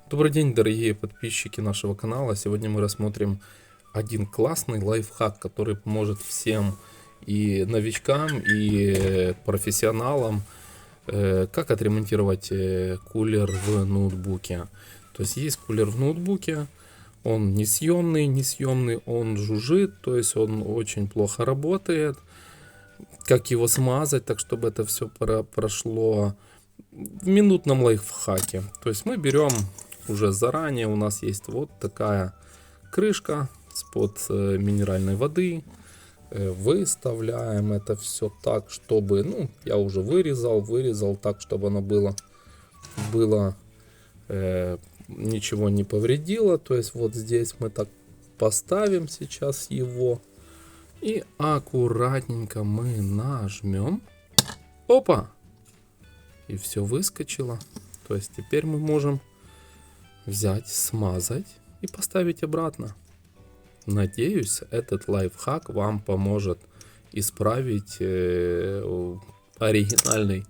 Добрый день, дорогие подписчики нашего канала. Сегодня мы рассмотрим один классный лайфхак, который поможет всем и новичкам, и профессионалам, как отремонтировать кулер в ноутбуке. То есть кулер в ноутбуке, он несъемный, он жужжит, то есть он очень плохо работает. Как его смазать, так чтобы это все прошло в минутном лайфхаке. То есть мы берем уже заранее, у нас есть вот такая крышка с-под минеральной воды. Выставляем это все так, чтобы, я уже вырезал так, чтобы оно было ничего не повредило. То есть вот здесь мы так поставим сейчас его и аккуратненько мы нажмем. Опа! И все выскочило. То есть теперь мы можем взять, смазать и поставить обратно. Надеюсь, этот лайфхак вам поможет исправить оригинальный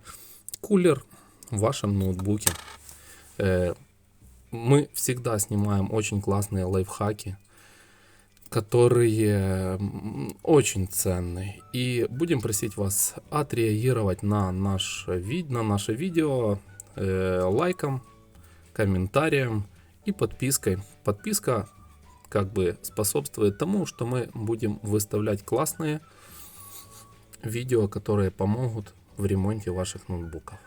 кулер в вашем ноутбуке. Мы всегда снимаем очень классные лайфхаки, которые очень ценные. И будем просить вас отреагировать на наше видео лайком, комментарием и подпиской. Подписка как бы способствует тому, что мы будем выставлять классные видео, которые помогут в ремонте ваших ноутбуков.